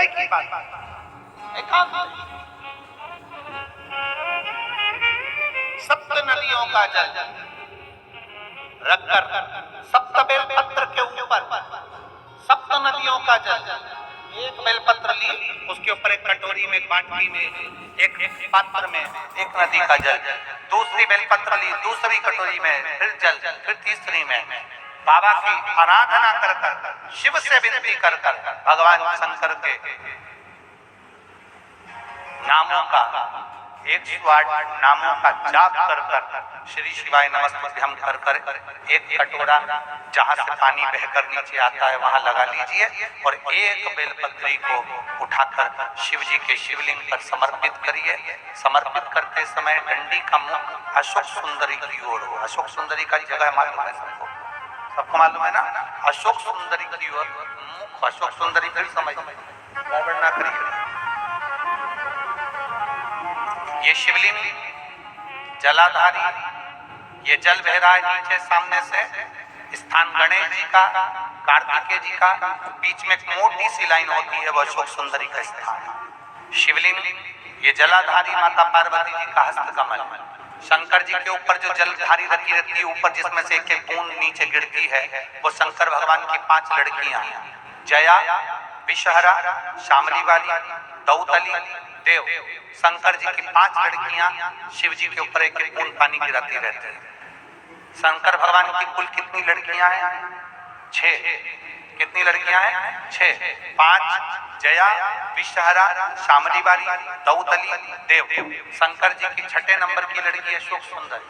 हृदय की बात, एकांत। सप्त नदियों का जल रखकर सप्त बेलपत्र के ऊपर, सप्त नदियों का जल, एक बेलपत्र ली, उसके ऊपर एक कटोरी में, एक बाटी में, एक पात्र में एक नदी का जल, दूसरी बेलपत्र ली, दूसरी कटोरी में फिर जल, फिर तीसरी में बाबा की आराधना कर कर, शिव से विनती कर कर, भगवान शंकर के नामों का, 108 नामों का जाप कर कर, श्री शिवाय नमस्तुभ्यम कर कर, एक कटोरा जहां से पानी बहकर नीचे आता है वहां लगा लीजिए और एक बेलपत्री को उठाकर शिव जी के शिवलिंग पर समर्पित करिए। समर्पित करते समय डंडी का मुख अशोक सुंदरी की ओर हो। अशोक सुंदरी का जगह मालूम है सबको? सबको मालूम है ना? अशोक सुंदरी की ओर मुख, अशोक सुंदरी फिर समझ गड़बड़ ना करिए। ये शिवलिंग जलाधारी, ये जल बह रहा है नीचे सामने से, स्थान गणेश जी का, कार्तिकेय जी का, बीच में एक मोटी सी लाइन होती है, वो अशोक सुंदरी का स्थान। शिवलिंग ये जलाधारी माता पार्वती जी का हस्तकमल, शंकर जी के ऊपर जो जलधारी रखी रहती है ऊपर, जिसमें से एक एक बूंद नीचे गिरती है, वो शंकर भगवान की 5 लड़कियां, जया, विषहरा, शामली वाली, दौतली, देव। शंकर जी की 5 लड़कियां शिव जी के ऊपर एक एक बूंद पानी गिराती रहते हैं। शंकर भगवान की कुल कितनी लड़कियां हैं? 6। कितनी लड़कियां हैं? 6। 5 जया, विषहरा, शामली वाली, दौतली, देव। शंकर जी की 6ठे नंबर की लड़की अशोक सुंदर।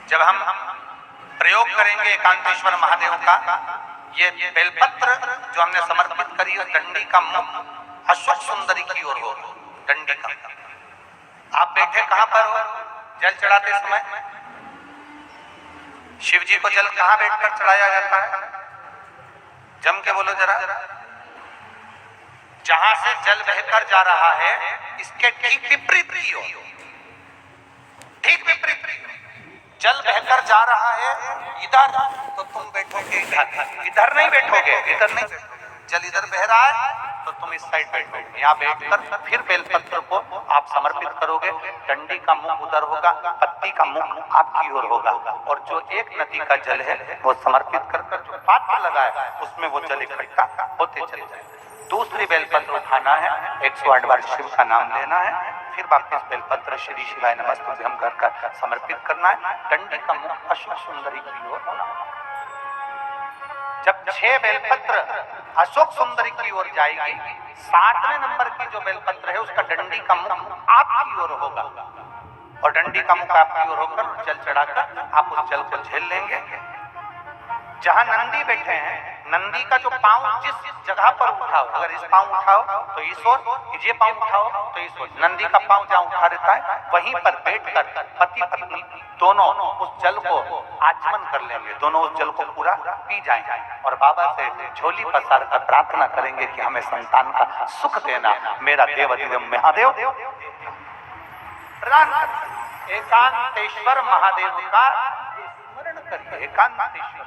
जब हम प्रयोग करेंगे एकांतेश्वर महादेव का, ये बेलपत्र जो हमने समर्पित करी है, डंडी का मुख अशोक सुंदरी की ओर हो। डंडी का आप बैठे कहां पर हो? जल चढ़ाते समय शिव जी को जल कहां बैठकर चढ़ाया जाता है? जम के बोलो जरा। जहां से जल बहकर जा रहा है इसके ठीक विपरीत की ओर, ठीक विपरीत। जल बहकर जा रहा है इधर, तो तुम बैठोगे इधर, इधर नहीं बैठोगे, इधर नहीं बैठोगे। जल इधर बह रहा है तो तुम इस साइड बैठोगे। यहाँ बैठकर फिर बेलपत्र को आप समर्पित करोगे। डंडी का मुख उधर होगा, पत्ती का मुख आपकी ओर होगा, और जो एक नदी का जल है वो समर्पित कर कर जो पात्र लगा है उसमें वो जल इकट्ठा होते चले जाए। दूसरी बेलपत्र उठाना है, 108 बार शिव का नाम लेना है, फिर वापस बेलपत्र श्री शिवाय नमस्तुभ्यम कर कर समर्पित करना है। डंडी का मुख अशोक सुंदरी की ओर होना। जब 6 बेलपत्र अशोक सुंदरी की ओर जाएगी, 7वें नंबर की जो बेलपत्र है उसका डंडी का मुख आपकी ओर होगा, और डंडी का मुख आपकी ओर होकर जल चढ़ाकर आप उस जल को झेल लेंगे। जहां नंदी बैठे हैं, नंदी का जो पांव जिस जगह पर उठाओ, अगर इस पांव उठाओ तो इस ओर, ये पांव उठाओ तो इस ओर, नंदी का पांव जहां उठा रहता है वहीं पर बैठकर पति पत्नी दोनों उस जल को आचमन कर लेंगे, दोनों उस जल को पूरा पी जाएंगे और बाबा से झोली पसार कर प्रार्थना करेंगे कि हमें संतान का सुख देना, मेरा देवाधिदेव महादेव प्रदान कर। एकांतेश्वर महादेव का स्मरण करिए। एकांतेश्वर